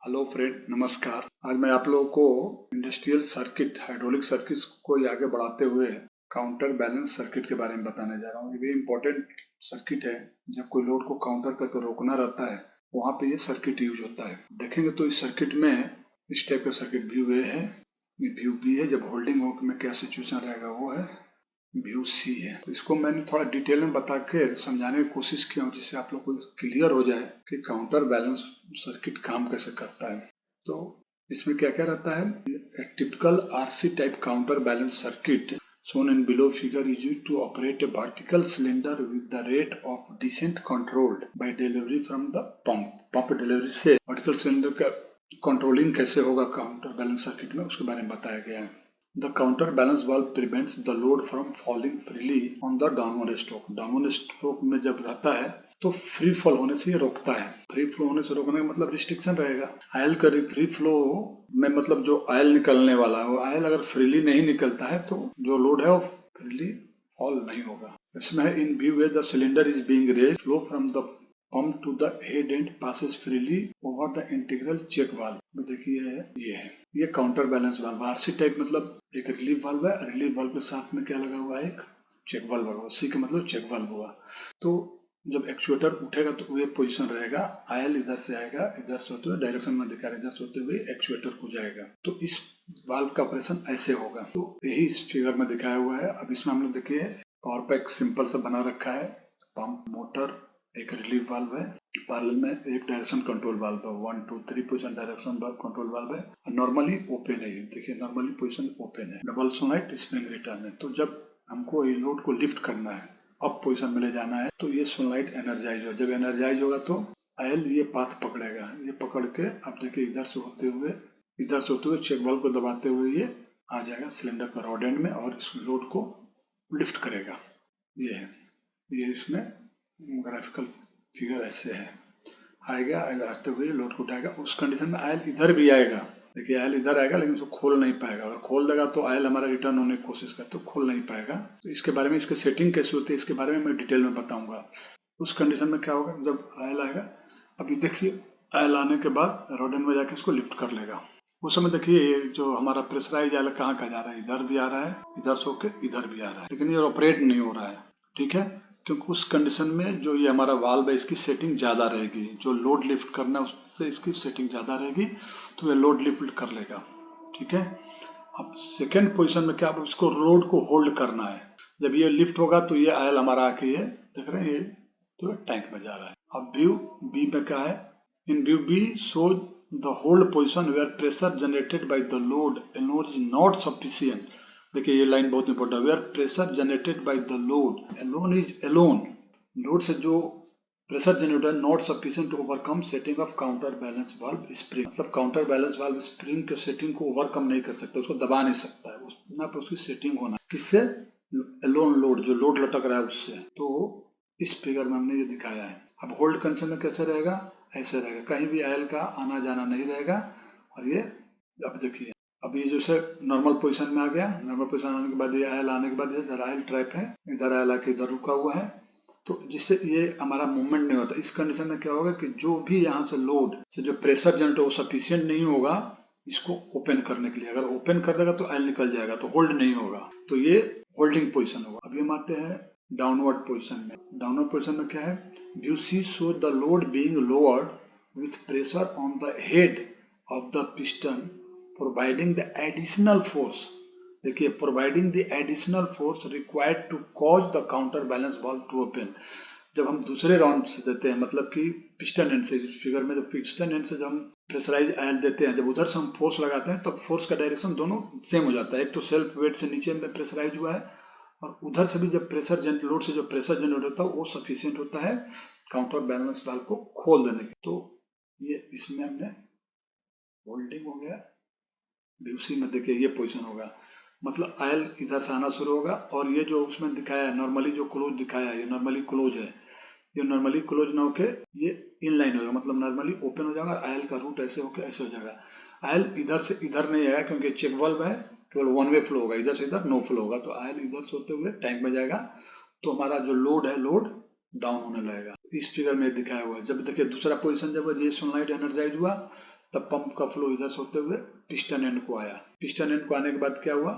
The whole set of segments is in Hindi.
हेलो फ्रेंड, नमस्कार। आज मैं आप लोगों को इंडस्ट्रियल सर्किट, हाइड्रोलिक सर्किट्स को आगे बढ़ाते हुए काउंटर बैलेंस सर्किट के बारे में बताने जा रहा हूँ। ये भी इम्पोर्टेंट सर्किट है। जब कोई लोड को काउंटर करके रोकना रहता है, वहाँ पे ये सर्किट यूज होता है। देखेंगे तो इस सर्किट में इस टाइप का सर्किट व्यू ए है, ये व्यू बी है। जब होल्डिंग हो में क्या सिचुएशन रहेगा वो है व्यू सी है। तो इसको मैंने थोड़ा डिटेल में बता के समझाने की कोशिश किया हूँ, जिससे आप लोग को क्लियर हो जाए कि काउंटर बैलेंस सर्किट काम कैसे करता है। तो इसमें क्या क्या रहता है, typical RC type counter balance circuit shown in below figure is used to operate a vertical cylinder with the rate of descent controlled by delivery from the pump. Pump delivery से वर्टिकल सिलेंडर का कंट्रोलिंग कैसे होगा काउंटर बैलेंस सर्किट में, उसके बारे में बताया गया है। The counterbalance valve prevents the load from falling freely on the downward stroke. Downward stroke में जब रहता है तो फ्री फॉल होने से ये रोकता है। फ्री फ्लो होने से रोकने का मतलब रिस्ट्रिक्शन रहेगा। आयल का फ्री फ्लो में मतलब जो आयल निकलने वाला है, वो आयल अगर फ्रीली नहीं निकलता है तो जो लोड है वो फ्रीली फॉल नहीं होगा। इसमें है in view the cylinder is being raised, flow from the pump to the head end passes freely over the integral check valve। देखिए ये counter balance valve RC type, मतलब एक रिलीफ वाल्व है। रिलीफ वाल्व के साथ में क्या लगा हुआ है, एक चेक वाल्व लगा हुआ। सी का मतलब चेक वाल्व हुआ। तो जब एक्चुएटर उठेगा तो ये पोजीशन रहेगा, आयल इधर से आएगा, इधर से होते हुए डायरेक्शन में दिखा रहा है, इधर से होते हुए एक्चुएटर को जाएगा। तो इस वाल्व का ऑपरेशन ऐसे होगा। तो यही इस फिगर में दिखाया हुआ है। अब इसमें हम लोग देखिए पावर पैक सिंपल सा बना रखा है, पंप, मोटर, एक रिलीफ वाल्व है, पैरेलल में एक डायरेक्शन कंट्रोल वाल्व है। 1 2 3 पोजीशन डायरेक्शन कंट्रोल वाल्व है। नॉर्मली ओपन है, देखिए नॉर्मली पोजीशन ओपन है। डबल सोनाइट स्प्रिंग रिटर्न है। तो जब हमको ये लोड को लिफ्ट करना है, अप पोजीशन में ले जाना है, तो ये सोनाइट एनर्जाइज हो। जब एनर्जाइज होगा तो आयल ये पाथ पकड़ेगा। ये पकड़ के अब देखिए इधर से होते हुए चेक वाल्व को दबाते हुए ये आ जाएगा सिलेंडर का रॉड एंड में और इस लोड को लिफ्ट करेगा। ये है, ये इसमें ग्राफिकल फिगर ऐसे है। आएगा, आते हुए लोड को उठाएगा। उस कंडीशन में आयल इधर भी आएगा। देखिए आयल इधर आएगा लेकिन उसको खोल नहीं पाएगा। अगर खोल देगा तो आयल हमारा रिटर्न होने की कोशिश करे, तो खोल नहीं पाएगा। तो इसके बारे में, इसके सेटिंग कैसे होती है, इसके बारे में मैं डिटेल में बताऊंगा। उस कंडीशन में क्या होगा, जब आयल आएगा, अभी देखिए आयल आने के बाद रॉड एंड में जाके इसको लिफ्ट कर लेगा। उस समय देखिए जो हमारा प्रेशराइज आयल कहाँ जा रहा है, इधर भी आ रहा है, इधर से होके इधर भी आ रहा है, लेकिन ये ऑपरेट नहीं हो रहा है। ठीक है, क्योंकि उस कंडीशन में जो ये हमारा वाल्व है इसकी सेटिंग ज़्यादा रहेगी। जो लोड लिफ्ट करना है उससे इसकी सेटिंग ज़्यादा रहेगी, तो ये लोड लिफ्ट कर लेगा। ठीक है, अब सेकेंड पोजीशन में क्या, अब इसको लोड को होल्ड करना है। जब ये लिफ्ट होगा तो ये आयल हमारा आके ये देख रहे हैं, ये तो टैंक में जा रहा है। अब व्यू बी में क्या है, in view be show the hold position where pressure generated by the load alone is not sufficient. देखिए ये लाइन बहुत इंपॉर्टेंट है, where pressure generated by the load alone is alone, load से जो प्रेशर जनरेट है not sufficient to overcome setting of counter balance valve spring. मतलब काउंटर बैलेंस वाल्व स्प्रिंग के सेटिंग को ओवरकम नहीं कर सकता, उसको दबा नहीं सकता है, उतना पर उसकी सेटिंग होना। किससे, एलोन लोड, जो लोड लटक रहा है उससे। तो इस फिगर में हमने ये दिखाया है। अब होल्ड कंडीशन में कैसे रहेगा, ऐसे रहेगा, कहीं भी आयल का आना जाना नहीं रहेगा। और ये अब देखिए, अब ये जैसे नॉर्मल पोजीशन में आ गया। नॉर्मल पोजीशन आने के बाद ये आयल आने के बाद इधर आयल ट्रैप है, इधर आयल आके इधर रुका हुआ है, तो जिससे ये हमारा मूवमेंट नहीं होता। इस कंडीशन में क्या होगा कि जो भी यहाँ से लोड से जो प्रेशर जनरेट हो सफिशियंट नहीं होगा इसको ओपन करने के लिए। अगर ओपन कर देगा तो आयल निकल जाएगा, तो होल्ड नहीं होगा, तो ये होल्डिंग पोजीशन होगा। अभी हम आते हैं डाउनवर्ड पोजीशन में। डाउनवर्ड पोजीशन में क्या है, view C show the load being lowered with pressure on the head of the piston providing the additional force. देखिए, providing the additional force required to cause the counter balance valve to open. जब हम दूसरे राउंड से देते हैं, मतलब कि पिस्टन एंड से, इस फिगर में जब पिस्टन एंड से जब हम प्रेशराइज आयल देते हैं, जब उधर से हम फोर्स लगाते हैं तब फोर्स का डायरेक्शन दोनों सेम हो जाता है। एक तो सेल्फ वेट से नीचे में प्रेशराइज हुआ है, और उधर से भी जब प्रेशर लोड से जो प्रेशर जनरेट होता है वो सफिशियंट होता है काउंटर बैलेंस वाल्व को खोल देने के। तो ये इसमें हमने होल्डिंग हो गया। सी में देखिए ये पोजीशन होगा, मतलब आयल इधर से आना शुरू होगा। और ये जो उसमें दिखाया है नॉर्मली जो क्लोज दिखाया है, ये नॉर्मली क्लोज है। ये नॉर्मली क्लोज ना होके ये इनलाइन होगा, मतलब नॉर्मली ओपन हो जाएगा। आयल का रूट ऐसे होके ऐसे हो जाएगा। आयल इधर से इधर नहीं आएगा क्योंकि चेक वाल्व है, केवल वन वे फ्लो होगा, इधर से इधर नो फ्लो होगा। तो आयल इधर से होते हुए टैंक में जाएगा, तो हमारा जो लोड है लोड डाउन होने लगेगा। इस फिगर में दिखाया हुआ है। जब देखिए दूसरा पोजीशन, जब ये सनलाइट एनर्जाइज हुआ तब पंप का फ्लो इधर से होते हुए पिस्टन एंड को आया। पिस्टन एंड को आने के बाद क्या हुआ,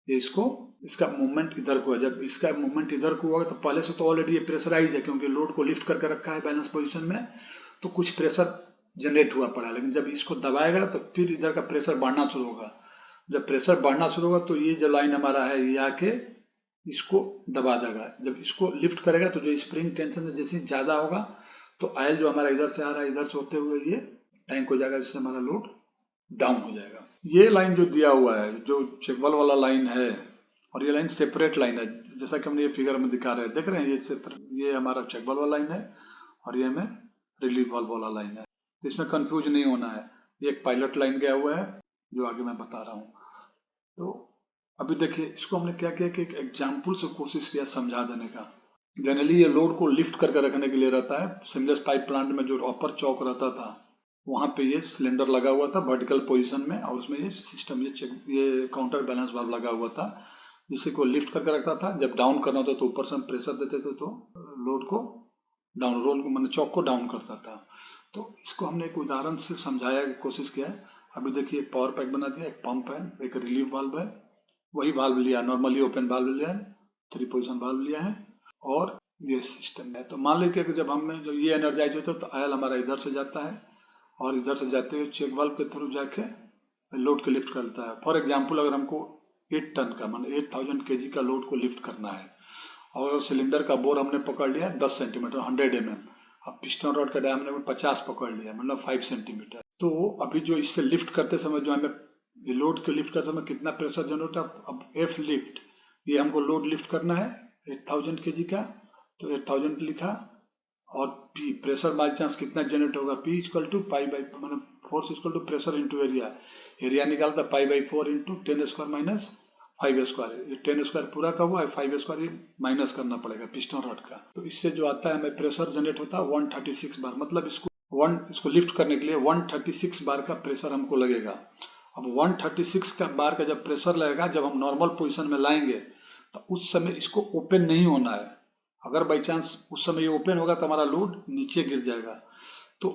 ये इसका मूवमेंट इधर को है। जब इसका मूवमेंट इधर को होगा तो पहले से तो ऑलरेडी ये प्रेशराइज है, क्योंकि लोड को लिफ्ट करके रखा है बैलेंस पोजीशन में, तो कुछ प्रेशर जनरेट हुआ पड़ा। लेकिन जब इसको दबाएगा तो फिर इधर का प्रेशर बढ़ना शुरू होगा। जब प्रेशर बढ़ना शुरू होगा तो ये जो लाइन हमारा है ये आके इसको दबा देगा। जब इसको लिफ्ट करेगा तो जो स्प्रिंग टेंशन जैसे ज्यादा होगा तो ऑयल जो हमारा इधर से आ रहा है इधर से होते हुए ये टैंक हो जाएगा, जिससे हमारा लोड डाउन हो जाएगा। ये लाइन जो दिया हुआ है, जो चेकबल वाला लाइन है, और ये लाइन सेपरेट लाइन है, जैसा कि हमने ये फिगर में दिखा रहे हैं, देख रहे हैं, ये हमारा चेकबल वाला लाइन है और ये हमें रिलीफ वाल्व वाला लाइन है। तो इसमें कंफ्यूज नहीं होना है। ये एक पायलट लाइन गया हुआ है जो आगे मैं बता रहा हूँ। तो अभी देखिए, इसको हमने क्या किया कि एक एग्जाम्पल से कोशिश किया समझा देने का। जनरली ये लोड को लिफ्ट करके रखने के लिए रहता है। सिमलेस पाइप प्लांट में जो अपर चौक रहता था वहां पे ये सिलेंडर लगा हुआ था वर्टिकल पोजीशन में, और उसमें ये सिस्टम ये काउंटर बैलेंस वाल्व लगा हुआ था, जिससे को लिफ्ट करके रखता था। जब डाउन करना होता तो ऊपर से हम प्रेशर देते थे तो लोड को डाउन, रोल को मैंने चौक को डाउन करता था। तो इसको हमने एक उदाहरण से समझाया की कोशिश किया है। अभी देखिए, एक पावर पैक बना दिया, एक पंप है, एक रिलीफ वाल्व है, वही वाल्व लिया, नॉर्मली ओपन वाल्व लिया है, 3 पोजीशन वाल्व लिया है, और ये सिस्टम है। तो मान लीजिए कि जब हमें जो ये एनर्जाइज होता है तो ऑयल हमारा इधर से जाता है और इधर से जाते हुए चेक वाल्व के थ्रू जाके लोड को लिफ्ट करता है। फॉर एग्जाम्पल, अगर हमको 8 टन का मान 8000 kg का लोड को लिफ्ट करना है और सिलेंडर का बोर हमने पकड़ लिया 10 सेंटीमीटर 100 mm, अब पिस्टन रॉड का डायमीटर में 50 पकड़ लिया, मतलब 5 सेंटीमीटर। तो अभी जो इससे लिफ्ट करते समय जो हमें ये लोड के लिफ्ट करते समय कितना प्रेशर जनरेट होता है, अब एफ लिफ्ट, ये हमको लोड लिफ्ट करना है 8000 kg का, तो 8000 लिखा, और पी प्रेशर बाई चांस कितना जनरेट होगा, P equal to pi by, मतलब force equal to pressure into area, area निकालता pi by 4 into 10 square minus 5 square, ये 10 स्क्वायर पूरा का हुआ है, 5 स्क्वायर ये माइनस करना पड़ेगा पिस्टन रॉड का। तो इससे जो आता है हमें प्रेशर जनरेट होता है 136 बार, मतलब इसको लिफ्ट करने के लिए 136 बार का प्रेशर हमको लगेगा। अब 136 का बार का जब प्रेशर लगेगा, जब हम नॉर्मल पोजीशन में लाएंगे तो उस समय इसको ओपन नहीं होना है। अगर बाई चांस उस समय ये ओपन होगा तो हमारा लोड नीचे गिर जाएगा। तो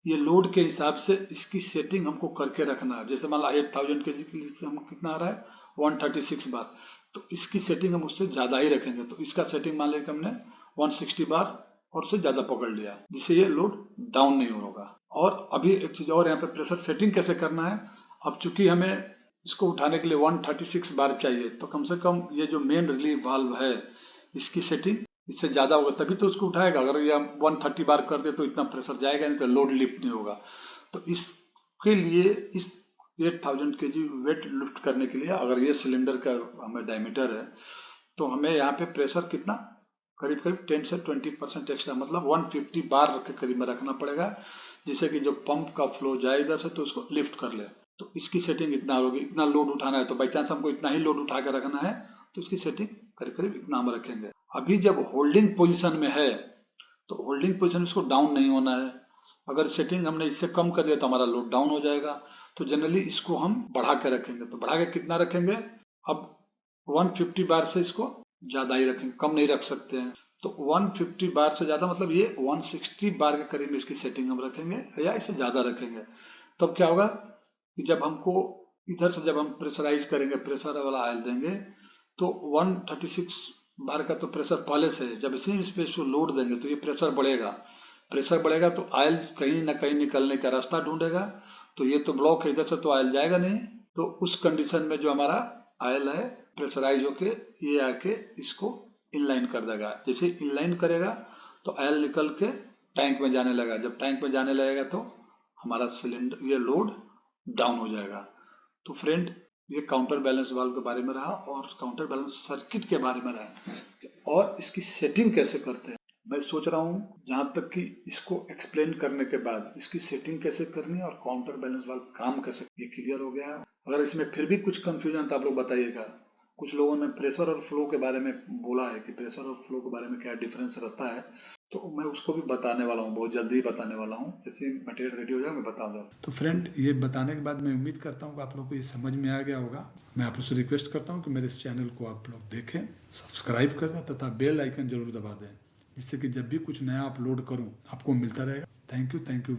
ये लोड के हिसाब से इसकी सेटिंग हमको करके रखना है। जैसे मान लो 8000 kg के लिए हम कितना आ रहा है 136 बार, तो इसकी सेटिंग हम उससे ज्यादा ही रखेंगे। तो इसका सेटिंग मान लें कि हमने 160 बार और से ज्यादा पकड़ लिया, जिससे ये लोड डाउन नहीं होगा। और अभी एक चीज और, यहाँ पे प्रेशर सेटिंग कैसे करना है। अब चूंकि हमें इसको उठाने के लिए 136 बार चाहिए, तो कम से कम ये जो मेन रिलीफ वाल्व है इसकी सेटिंग इससे ज्यादा होगा तभी तो उसको उठाएगा। अगर ये हम 130 बार कर दे तो इतना प्रेशर जाएगा नहीं, तो लोड लिफ्ट नहीं होगा। तो इसके लिए इस 8000 kg वेट लिफ्ट करने के लिए, अगर ये सिलेंडर का हमें डायमीटर है तो हमें यहाँ पे प्रेशर कितना करीब करीब 10 से 20% एक्स्ट्रा, मतलब 150 बार के करीब में रखना पड़ेगा, जिससे कि जो पंप का फ्लो जाए इधर से तो उसको लिफ्ट कर ले। तो इसकी सेटिंग इतना होगी, इतना लोड उठाना है तो बाई चांस हमको इतना ही लोड उठा कर रखना है, तो इसकी सेटिंग करीब करीब इतना हम रखेंगे। अभी जब होल्डिंग पोजीशन में है तो होल्डिंग पोजीशन इसको डाउन नहीं होना है। अगर सेटिंग हमने इससे कम कर दिया तो हमारा लोड डाउन हो जाएगा। तो जनरली इसको हम बढ़ा के रखेंगे। तो बढ़ा के कितना रखेंगे, अब 150 बार से इसको ज्यादा ही रखेंगे, कम नहीं रख सकते हैं। तो 150 बार से ज्यादा मतलब ये 160 बार के करीब इसकी सेटिंग हम रखेंगे या इससे ज्यादा रखेंगे। तब क्या होगा कि जब हमको इधर से जब हम प्रेशराइज करेंगे, प्रेशर वाला ऑयल देंगे, तो 136 बार का तो प्रेशर पहले से है, जब इसी पे इसको लोड देंगे तो ये प्रेशर बढ़ेगा। प्रेशर बढ़ेगा तो ऑयल कहीं ना कहीं निकलने का रास्ता ढूंढेगा। तो ये तो ब्लॉक है, इधर से तो ऑयल जाएगा नहीं। तो उस कंडीशन में जो हमारा ऑयल है प्रेशराइज होके ये आके इसको इनलाइन कर देगा। जैसे इनलाइन करेगा तो ऑयल निकल के टैंक में जाने लगा। जब टैंक में जाने लगेगा तो हमारा सिलेंडर ये लोड डाउन हो जाएगा। तो फ्रेंड, ये काउंटर बैलेंस वाल्व के बारे में रहा और काउंटर बैलेंस सर्किट के बारे में रहा, और इसकी सेटिंग कैसे करते हैं। मैं सोच रहा हूँ जहां तक कि इसको एक्सप्लेन करने के बाद इसकी सेटिंग कैसे करनी है और काउंटर बैलेंस वाल्व काम कैसे, ये क्लियर हो गया। अगर इसमें फिर भी कुछ कंफ्यूजन तो आप लोग बताइएगा। कुछ लोगों ने प्रेशर और फ्लो के बारे में बोला है कि प्रेशर और फ्लो के बारे में क्या डिफरेंस रहता है, तो मैं उसको भी बताने वाला हूँ, बहुत जल्दी ही बताने वाला हूँ। जैसे मटेरियल रेडी हो जाए मैं बता दूँ। तो फ्रेंड, ये बताने के बाद मैं उम्मीद करता हूँ कि आप लोग को ये समझ में आ गया होगा। मैं आप लोग से रिक्वेस्ट करता हूँ कि मेरे इस चैनल को आप लोग देखें, सब्सक्राइब कर दें तथा बेल आइकन जरूर दबा दें, जिससे कि जब भी कुछ नया अपलोड करूँ आपको मिलता रहेगा। Thank you very